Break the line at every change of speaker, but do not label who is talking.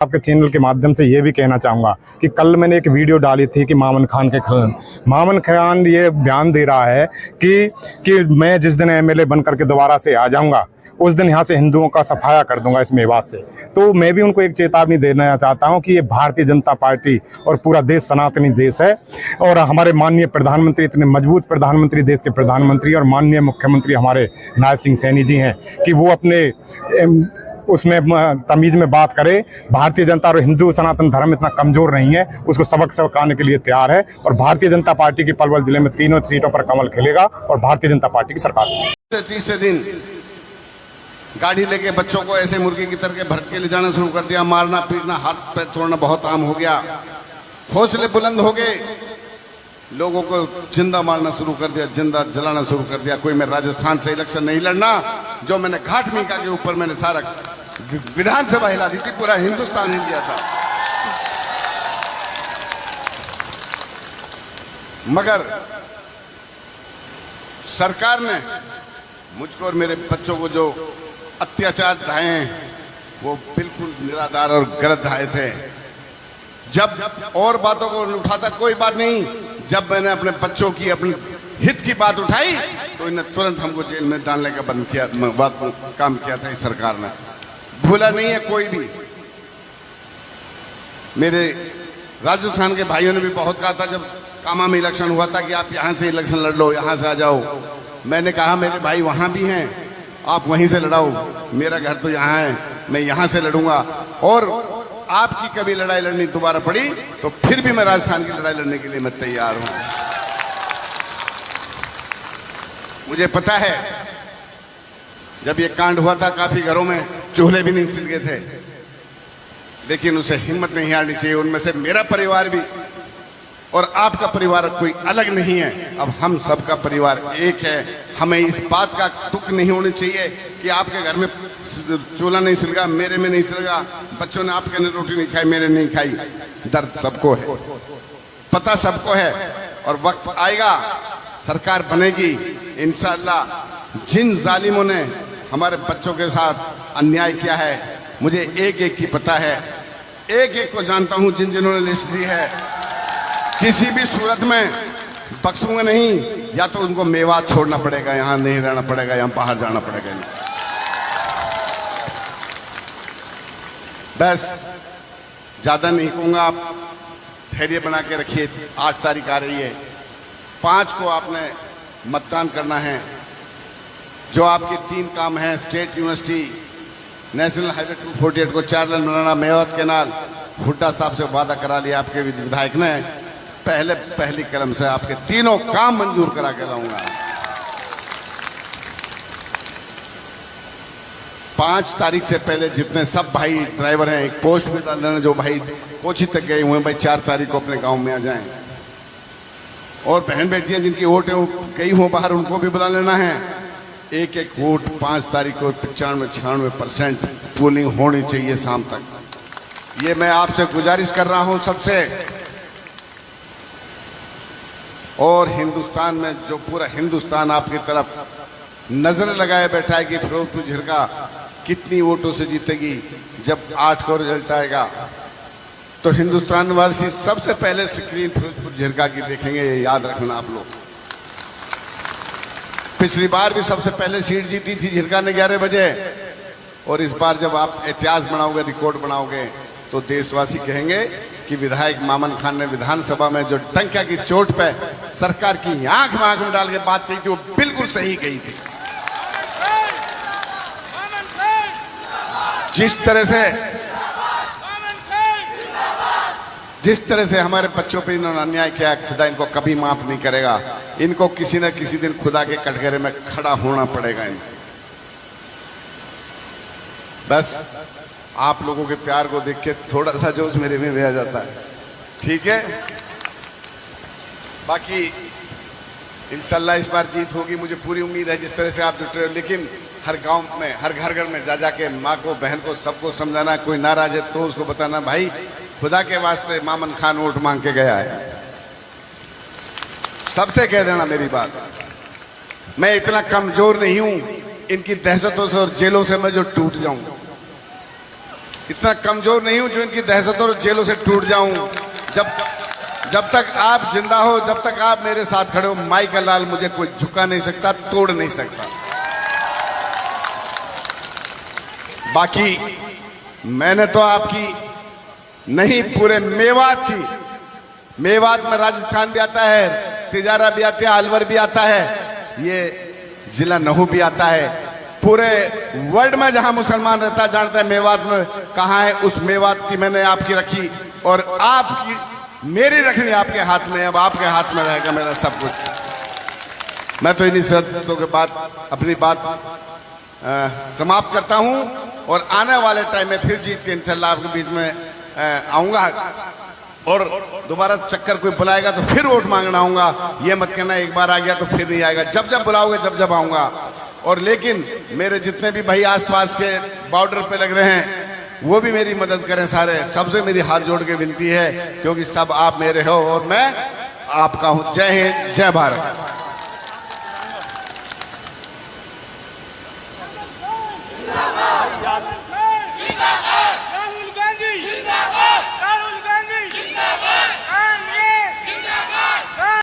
आपके चैनल के माध्यम से ये भी कहना चाहूँगा कि कल मैंने एक वीडियो डाली थी कि मामन खान के खिलाफ मामन खान ये बयान दे रहा है कि मैं जिस दिन एमएलए बन करके दोबारा से आ जाऊँगा उस दिन यहाँ से हिंदुओं का सफाया कर दूंगा इस मेवात से। तो मैं भी उनको एक चेतावनी देना चाहता हूँ कि ये भारतीय जनता पार्टी और पूरा देश सनातनी देश है और हमारे माननीय प्रधानमंत्री इतने मजबूत प्रधानमंत्री, देश के प्रधानमंत्री और माननीय मुख्यमंत्री हमारे नायब सिंह सैनी जी हैं कि वो अपने उसमें तमीज में बात करे। भारतीय जनता और हिंदू सनातन धर्म इतना कमजोर नहीं है, उसको सबक सिखाने के लिए तैयार है और भारतीय जनता पार्टी की पलवल जिले में तीनों सीटों पर कमल खिलेगा और भारतीय जनता पार्टी की सरकार।
तीसरे दिन गाड़ी लेके बच्चों को ऐसे मुर्गी की तरह भटके ले जाना शुरू कर दिया, मारना पीटना हाथ पैर तोड़ना बहुत आम हो गया। हौसले बुलंद हो गए, लोगों को जिंदा मारना शुरू कर दिया, जिंदा जलाना शुरू कर दिया। कोई मैं राजस्थान से इलेक्शन नहीं लड़ना, जो मैंने घाट मीका के ऊपर मैंने सारा विधानसभा हिला दी थी, पूरा हिंदुस्तान हिल गया था। मगर सरकार ने मुझको और मेरे बच्चों को जो अत्याचार ढाए हैं वो बिल्कुल निराधार और गलत ढाए थे। जब और बातों को उठाता कोई बात नहीं, जब मैंने अपने बच्चों की अपने हित की बात उठाई तो इन्हें तुरंत हमको जेल में डालने का बंद किया, काम किया था इस सरकार ने। भूला नहीं है कोई भी। मेरे राजस्थान के भाइयों ने भी बहुत कहा था जब कामा में इलेक्शन हुआ था कि आप यहां से इलेक्शन लड़ लो, यहां से आ जाओ। मैंने कहा मेरे भाई वहां भी हैं, आप वहीं से लड़ाओ, मेरा घर तो यहाँ है, मैं यहाँ से लड़ूंगा। और आपकी कभी लड़ाई लड़नी दोबारा पड़ी तो फिर भी मैं राजस्थान की लड़ाई लड़ने के लिए मैं तैयार हूं। मुझे पता है जब ये कांड हुआ था काफी घरों में चूल्हे भी नहीं सिल गए थे, लेकिन उसे हिम्मत नहीं हारनी चाहिए। उनमें से मेरा परिवार भी और आपका परिवार कोई अलग नहीं है। अब हम सबका परिवार एक है। हमें इस बात का दुख नहीं होना चाहिए कि आपके घर में चूल्हा नहीं सिलगा, मेरे में नहीं सिलगा, बच्चों ने आपके ने रोटी नहीं खाई, मेरे नहीं खाई। दर्द सबको है, पता सबको है और वक्त आएगा, सरकार बनेगी इंशाअल्लाह। जिन जालिमों ने हमारे बच्चों के साथ अन्याय किया है, मुझे एक एक की पता है, एक एक को जानता हूं। जिन्होंने लिस्ट दी है, किसी भी सूरत में बख्शूंगा नहीं। या तो उनको मेवात छोड़ना पड़ेगा, यहां नहीं रहना पड़ेगा, यहां बाहर जाना पड़ेगा। बस ज्यादा नहीं कहूंगा, आप धैर्य बना के रखिए। 8 तारीख आ रही है, 5 को आपने मतदान करना है। जो आपके 3 काम हैं, स्टेट यूनिवर्सिटी, नेशनल हाईवे 248 को 4 लेन बनाना, मेवात कैनाल, हुड्डा साहब से वादा करा लिया आपके विधायक ने, पहली कलम से आपके तीनों काम मंजूर करा के लाऊंगा। 5 तारीख से पहले जितने सब भाई ड्राइवर हैं एक पोस्ट में डाल देना, जो भाई कोची तक गए हुए हैं भाई 4 तारीख को अपने गांव में आ जाएं। और बहन बेटियां जिनकी वोट कई हो बाहर, उनको भी बुला लेना है। एक एक वोट 5 तारीख को 95-96% पोलिंग होनी चाहिए शाम तक। ये मैं आपसे गुजारिश कर रहा हूं सबसे। और हिंदुस्तान में जो पूरा हिंदुस्तान आपकी तरफ नजर लगाए बैठा है कि फिरोजपुर झिरका कितनी वोटों से जीतेगी, जब 8 को रिजल्ट आएगा तो हिंदुस्तान वासी सबसे पहले स्क्रीन फिरोजपुर झिरका की देखेंगे। ये याद रखना आप लोग। पिछली बार भी सबसे पहले सीट जीती थी झिरका ने 11 बजे, और इस बार जब आप इतिहास बनाओगे, रिकॉर्ड बनाओगे, तो देशवासी कहेंगे कि विधायक मामन खान ने विधानसभा में जो टंकिया की चोट पे सरकार की आंख में डाल के बात कही थी, वो बिल्कुल सही कही थी। जिस तरह से हमारे बच्चों पे इन्होंने अन्याय किया, खुदा इनको कभी माफ नहीं करेगा। इनको किसी न किसी दिन खुदा के कटघरे में खड़ा होना पड़ेगा इनको। बस आप लोगों के प्यार को देख के थोड़ा सा जोश मेरे में भी आ जाता है, ठीक है। बाकी इंशाल्लाह इस बार जीत होगी, मुझे पूरी उम्मीद है। जिस तरह से आप जुटे हो, लेकिन हर गांव में, हर घर में जा के माँ को, बहन को, सबको समझाना। कोई नाराज है तो उसको बताना, भाई खुदा के वास्ते मामन खान वोट मांग के गया है। सबसे कह देना मेरी बात, मैं इतना कमजोर नहीं हूं इनकी दहशतों से और जेलों से मैं जो टूट जाऊं। इतना कमजोर नहीं हूं जो इनकी दहशतों और जेलों से टूट जाऊं। जब तक आप जिंदा हो, जब तक आप मेरे साथ खड़े हो, माई का लाल मुझे कोई झुका नहीं सकता, तोड़ नहीं सकता। बाकी मैंने तो आपकी नहीं, पूरे मेवात की, मेवात में राजस्थान भी आता है, तिजारा भी आता है, अलवर भी आता है, ये जिला नहू भी आता है। पूरे वर्ल्ड में जहां मुसलमान रहता है जानता है मेवात में कहां है। उस मेवात की मैंने आपकी रखी और आपकी मेरी रखनी आपके हाथ में। अब आपके हाथ में रहेगा मेरा सब कुछ। मैं तो इन्हीं शर्तों के बाद अपनी बात समाप्त करता हूं और आने वाले टाइम में फिर जीत के इंशाल्लाह आपके बीच में आऊंगा और दोबारा चक्कर कोई बुलाएगा तो फिर वोट मांगना आऊंगा। ये मत कहना एक बार आ गया तो फिर नहीं आएगा, जब जब बुलाओगे जब जब आऊंगा। और लेकिन मेरे जितने भी भाई आसपास के बॉर्डर पे लग रहे हैं वो भी मेरी मदद करें सारे। सबसे मेरी हाथ जोड़ के विनती है क्योंकि सब आप मेरे हो और मैं आपका हूं। जय हिंद, जय भारत।
जिंदाबाद।